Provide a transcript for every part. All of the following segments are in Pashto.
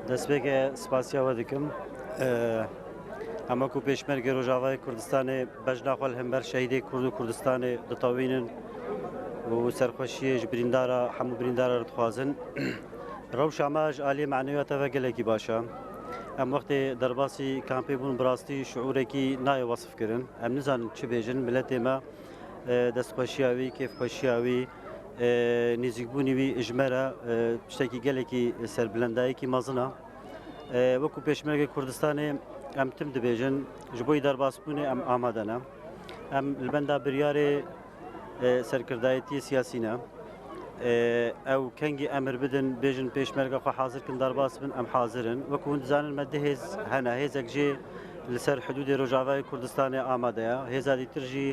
دەستپێکە سپاسیا وە دکم ئەمەکو پێشمەرگی ڕۆژاوای کوردستانی بەشداخۆل هەمبەر شەهیدی کورد و کوردستانی دەتەوینن و سەرخۆشیەش بریندارە هەموو بریندارە دەخوازن ڕەوش ئاماژ ئالی معنەویەتەوە گەلێکی باشە ئەم وەختی دەرباسی کامپی بوون بڕاستی شعورێکی نایە وەسفکردن ئەم نزانن چ بێژن ملەتێمە دەستخۆشیاوی کێفخۆشیاوی نزیکبوونیوی ژمەرە شتێکی گەلێکی سەربلەندایەکی مەزنە وەکو پێشمەرگی کوردستانی ئەم تم دەبێژن ji بۆی دەرباسبوونی ئەم ئامادەنە ئەم لەبەندا بریارێ سەرکردایەتی سیاسینە ئەو کەنگی ئەمر بدن بێژن پێشمەرگە خۆ حازرکن دەرباس بن ئەم حازرن وەکو دەزانن مەدە هێز هەنا هێزێک ژێ لەسەر حدودی ڕۆژاوای کوردستانی ئامادەیە هێزادی ترژی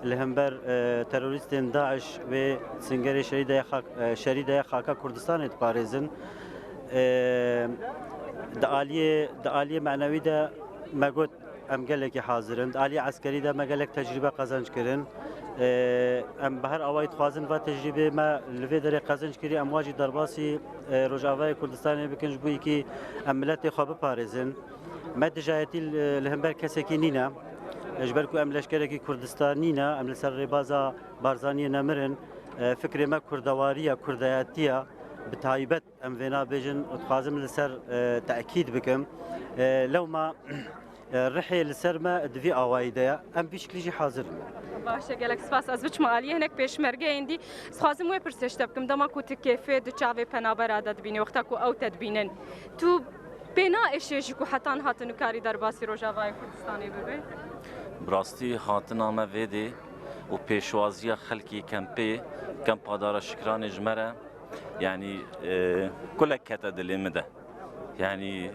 لە هەمبەر تەرۆریستێن داعش وێ سنگەری شەریدای خاکە کوردستانی دپارێزن دەعالیە معنەویدا مەگوت ئەم گەلێکی حازرن عالی عسکەریدا مەگەلێک تەجریبە قەزەنجکردن ئەم بە هەر ئەوای دخوازن و تەجریبێ مە لەوێ دەرێ قەزەنجکردی ئەمواجی دەرباسی ڕۆژاوای کوردستانی بکەنج بوویکی ئەم ملەتی خۆ بپارێزن مە دژایەتی لە هەمبەر کەسێکی نینە ژبەرکو ئەم لەشکرێکی کوردستان نینە ئەم لەسەر ڕێبازە بارزانیە نەمرن فکرێ مە کوردەواریە کوردایەتیە بتایبەت ئەم وێنا بێژن دخوازم لەسەر تەئکید بکەم لەوما ڕحێ لەسەرمە دوی ئاواییدەیە ئەم بیشکلیژی حازر باشە gelek spas ez biçim aliyê hinek pêşmergeyên dî dixwazim wê pirsêşte bikim dema ku tu kêfê di çavê penabera de dibînî wexta ku ew te dibînin tu pê naêşe jî ku hetan hatin û karî derbasî Rojavayê Kurdistanê bibe براستی هاتنا ما ویدی و پیشوازی خلکی کمپی کم پادار شکران جمره یعنی کل کتا دلیم ده یعنی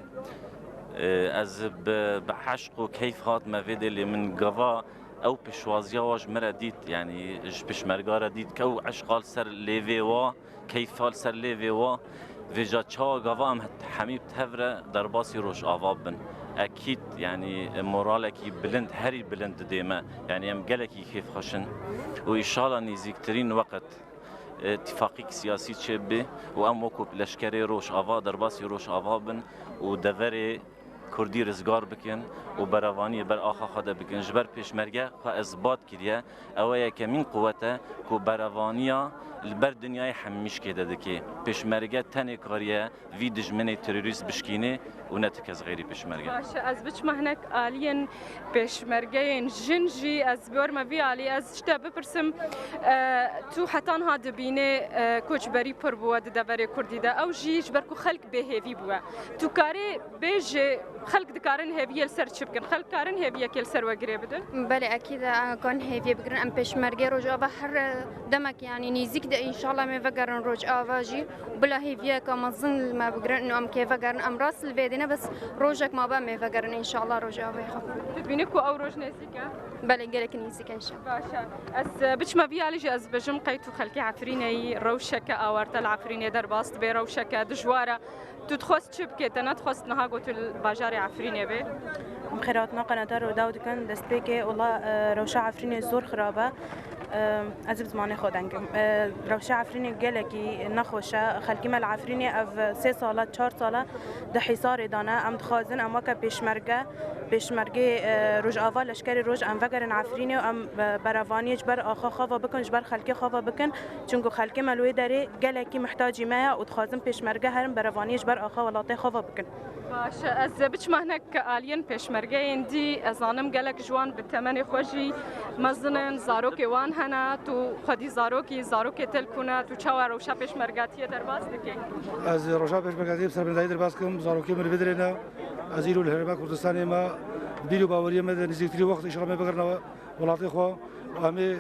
از به عشق و کیف هات ما ویدی لی من گوا او پیشوازی واج مره دید یعنی پیشمرگار دید که او عشقال سر لیوی وا کیفال سر لیوی وا ویجا چا گوا هم حمیب تفره در باسی روش آواب بن اكيد يعني مورالكي بلند هري بلند ديما يعني ام قالكي كيف خشن وان شاء الله نزيكترين وقت اتفاقي سياسي تشبه وام وكو لشكري روش افا درباسي روش افابن ودفري كردي رزگار بكن وبرواني بر آخا خدا بكن جبر پیشمرگه خوا اثبات كريه اوه كمين قوته كو بروانيا البر دنياي حميش كده دكي پیشمرگه تنه كاريه في دجمنه تروریست بشكينه ونتكز غيري پیشمرگه باشه از بچم هناك آلين پیشمرگه جنجي از بورما في علي از شتا بپرسم تو حتان هاد بينه كوچبري پر بو د دبر كردي ده او جي جبركو خلق به هيفي بو تو كاري بيج خلق دكارن هيفي السر چبكن خلق كارن هيفي كل سر وغري بدن بله اكيد كون هيفي بگرن ام پیشمرگه روجا بحر دمك يعني نيزيك ده ان شاء الله ما فگرن روج اواجي بلا هيفي كمزن ما بگرن انه ام كيف فگرن ام راس الفيدنا بس روجك ما با ما فگرن ان شاء الله روج اواجي تبينكو او روج نزيكا بله گلك نيزيك ان شاء الله باشا از بچما بيالي از بجم قيتو خلقي عفريني روشك اورت العفريني درباست بي روشك دجواره تدخست شبكه انا تخست نها قلت الباجاري عفريني به خيراتنا قناه روداود كان دستبيكي والله روشا عفريني زور خرابه از زمانه خودنگم روشا عفرینی گلکی نخوشه خلکی مل عفرینی اف 3 ساله 4 ساله ده حصار دانه ام دخوازن ام وک پیشمرگه روج اول لشکری روج ام وگرن عفرینی ام بروانی جبر آخا خوا بکن جبر خلکی خوا بکن چونکو خلکی ملوی داره گلکی محتاجی ما و دخوازن پیشمرگه هرم بروانی جبر آخا ولاته خوا بکن باشه از بچم هناك آلين پیشمرگه اندی ازانم گلک جوان به تمن خوشی مزنن زاروک وان هنا تو خودی زاروکی تل کنه تو چاو روشا پیشمرگاتی در باز دکی از روشا پیشمرگاتی سر بندای در باز کم زاروکی من بدرنا از ایرو الهربا کردستان ما بیرو باوری ما نزدیکتری وقت ان شاء الله ما بگرنا ولاتی خو همه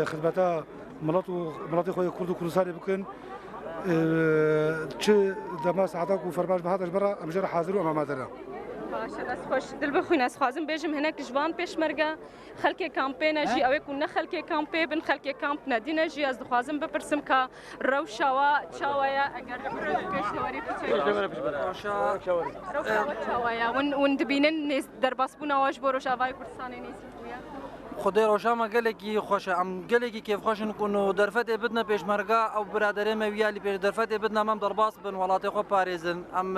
خدمتا ملت خو کرد و کردستان بکن چه دما ساعتك وفرماج بهذا برا ام جرى حاضر وما مادنا باشه بس خوش دل بخوين از خازم بيجم هناك جوان پیشمرگه خلک کامپین جی او يكون خلک کامپی بن خلک کامپ ندینه جی از خازم بپرسم که روشاوا چاویا اگر پیشواری روشاوا چاویا ون دبینن در باسبونا واج بروش اوای کردستان نیست خدای روشاما گلکی خوشه ام گلکی کیف خوشن کنو درفت بدنا پیشمرگا او برادری مویالی پیش درفت بدنا مم درباس بن ولاتی خو پاریزن ام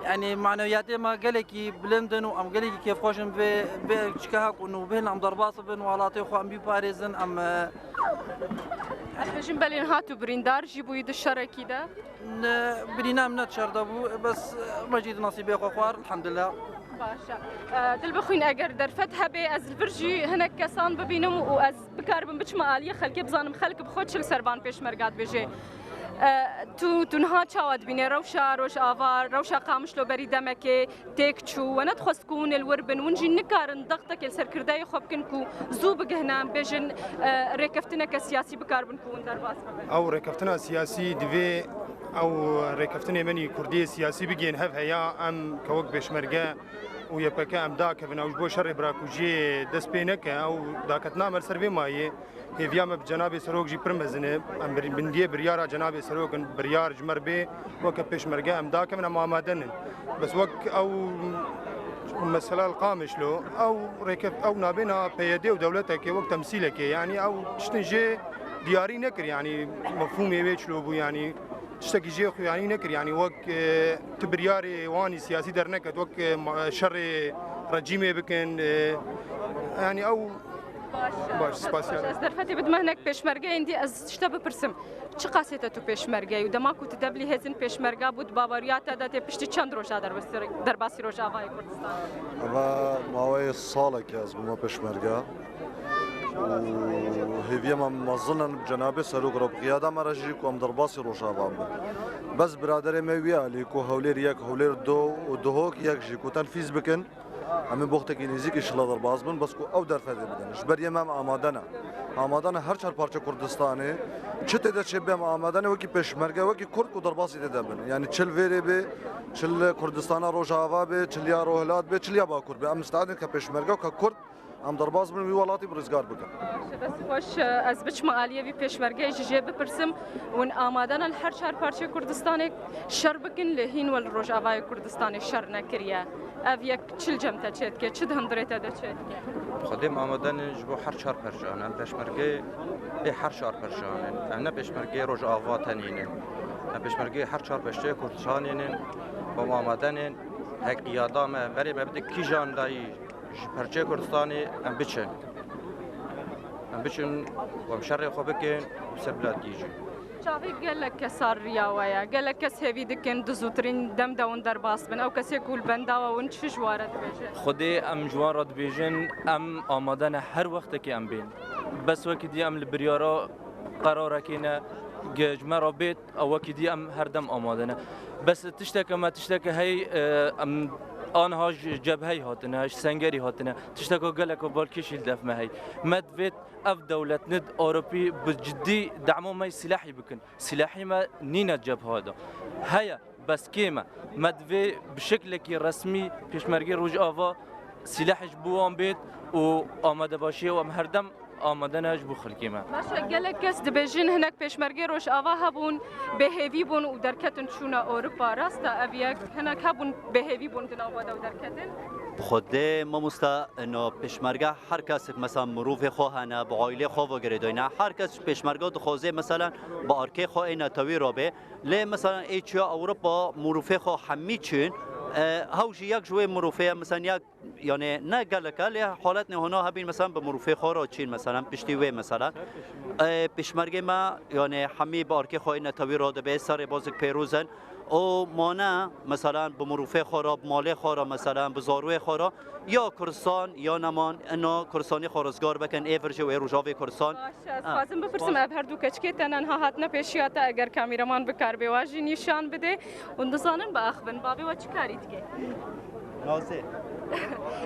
يعني معنويات ما گلکی بلندن و ام گلکی کیف خوشن به چکه کنو بهن ام درباس بن ولاتی خو ام بی پاریزن ام بجن بلين هاتو بريندار جيبوا يد الشركي ده برينام نتشردبو بس مجيد نصيبي خو خوار الحمد لله باشا دل بخوين اگر درفت هبه از الفرجي هناك كسان ببينم و از بكاربم بچما آليه خلقي بزانم خلق بخود شل سربان پیش مرگات بجي تو نها چاواد بینه روشا روش آوار روشا قامش لو بری دمکه تکچو و ندخست کون الوربن ونجی نکارن ضغطك السرکردای خوب کن کو زو بگهنام بجن رکفتنا كسياسي بكاربن كون درباس او ركفتنا سياسي دفي او ركفتنا مني كردي سياسي بيجين هف هيا ام كوك بشمرقه ويبكى ام داك بنوج بو شر براكوجي دسبينك او داكتنا مر سربي ماي هيفيام بجناب سروق جي برمزنه ام بنديه بريار جناب سروق بريار جمر بي وك بشمرقه ام داك من مامدن بس وك او مسألة القامش له او ركب او نابنا بيدي ودولتك وقت تمثيلك يعني او تشتنجي دياري نكر يعني مفهوم يبيش له بو يعني تشتكي جي خو يعني نكر يعني وك تبرياري واني سياسي درنكت وك شر رجيمي بكن يعني او باش سپاسیال از درفتی بد مهنک پیشمرگه ایندی از شتاب پرسم چه قاسیت تو پیشمرگه و دما کو تدبلی هزن پیشمرگه بود باوریات داده پشت چند روز در باسی روز آوای کردستان اما ماوی ساله که از ما پیشمرگه وهي ما ظنن جناب سروق رب قياده مرجي كوم درباسي روشا بس برادر مويا ليكو هولير ياك هولير دو ودهوك ياك جي كو تنفيذ بكن هم بوقتك نزيك شلا درباز بن بس كو او در فدي بدن جبر يمام آمادنا هر چهار پارچه کردستانه چه تعداد شبه آمادن وکی پشمرگه وکی کرد کو درباسی دادن یعنی چل ویری به چل کردستان روجاوا به چلیا روهلات به چلیا باکور به ام استعداد که پشمرگه و که کرد ام درباز من ولاتی برزگار بکن. بس خوش از بچ مالیه وی پیشمرگه جه بپرسم ون آمادن هر چهار پارچه کردستان شر بکن لهین ول روجاوا کردستان شر نکریه. اویک چل جمتا چید که چه دهندره تا چید. خدیم آمدن جبو هر چهار پرچانه پیشمرگه به هر چهار پرچانه نه پیشمرگه روز آواتنینه نه پیشمرگه هر چهار پشته کردستانینه با آمدن حقیقتامه برای مبد کی جان دایی پرچه کردستانی ام بچن و شر خوب که سبلات دیجی چاوی گلک کسار ریاویا گلک کس هیوی دکن دزوترین دم داون در باس بن او کسی کول بندا و اون چه جوارد بیجن خودی ام جوارد بیجن ام آمادن هر وقت که ام بین بس وقتی دی ام لبریارا قراره کنه جمع بیت او وقتی دی ام هر دم آمادنه بس تشتکه ما تشتکه هی ام آنها جبهی هاتنه سنگری هاتنه تشتكو قالك بالكيش الدف ما هي مدفت اف دولة ند اوروبي بجدي دعمو ما سلاحي بكن سلاحي ما نينا جبهه هذا هيا بس كيما مدفي بشكل رسمي بيشمرقي روج افا سلاح جبوان بيت و آماده باشي و هردم آمدنش بو خلقیمه. باشه گله کس دبیجین هنگ پیشمرگی روش آوا هبون بهیوی بون و درکتن شونا اروپا راستا اویک هنگ هبون بهیوی بون دناوا دو درکتن. خود ما مستا انه پیشمرگه هر کس مثلا مروف خواهنه با عائله خواه و گریداینه هر کس پیشمرگه دخوازه مثلا با ارکه خواه اینا توی رابه لی مثلا ایچیا اروپا مروف خواه همی چین هاوجي يك جوي مروفيه مثلا يك يعني نقلك له حالتنا هنا هبين مثلا بمروفيه خارا تشين مثلا بشتي مثلا بشمرگه ما يعني حمي باركي خوينا توي راده به سر بازك پیروزن او مانع مثلا بمروفيه خارا ماله خارا مثلا بزاروی خارا یا کردستان یا نمان اینا کردستانی خارزگار بکن ایورجه و ایروجاوی کردستان لازم بپرسم اب هر دو کچکی تنها هاتنا پیشیاتا اگر کامeraمان بکار بواجی نشان بده و دزانن با اخبن بابی و چیکاری دیگه نازه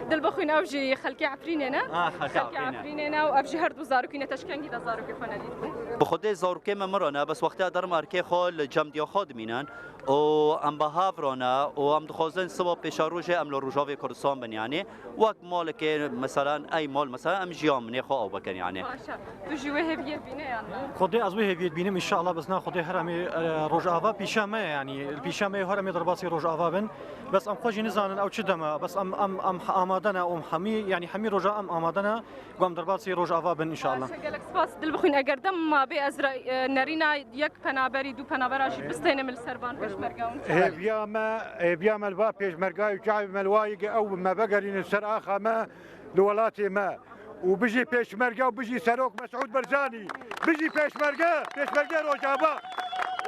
دل بخوین اوجی خلقی عفرینه خلقی عفرینه و ابجی هر دو زاروکی نتشکنگی دا زاروکی خونه دید بخوده زاروکی ممرانه بس وقتی در مرکه خال جمع دیا خاد مینن و ام بهافرونا و ام دخوازن سبا پیشاروجه ام لروجاوی کردستان بن يعني وقت مال که مثلا ای مال مثلا ام جیام من خو او بکن يعني تو جوه هبیه بینه یعنی خدي ازوي هبيت بينم ان شاء الله بس نا خدي هرمي روج افا بيشامه يعني البيشامه هرمي ضرباتي روج افا بن بس ام خوجي نزان او تشدما بس ام امادنا ام حمي يعني حمي روج ام امادنا قام ضرباتي روج افا بن ان شاء الله گلک سپاس دل بخوین اگر دم ما به از نرینا یک پنابری دو پنابراش بستین مل سربان پشمرگاون بيام الوا بيشمرقا وشعب ملوايق او ما بقرين السر اخا ما لولاتي ما وبيجي بيشمرقا وبيجي سروك مسعود برزاني بيجي بيشمرقا روجابا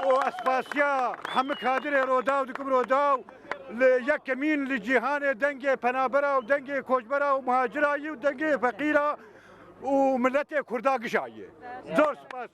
واسباسيا محمد خادر روداو دكم روداو ليك يمين لجيهان دنجي بنابرا ودنجي كوجبرا ومهاجراي ودنجي فقيره وملتي كردا قشايه زور سباس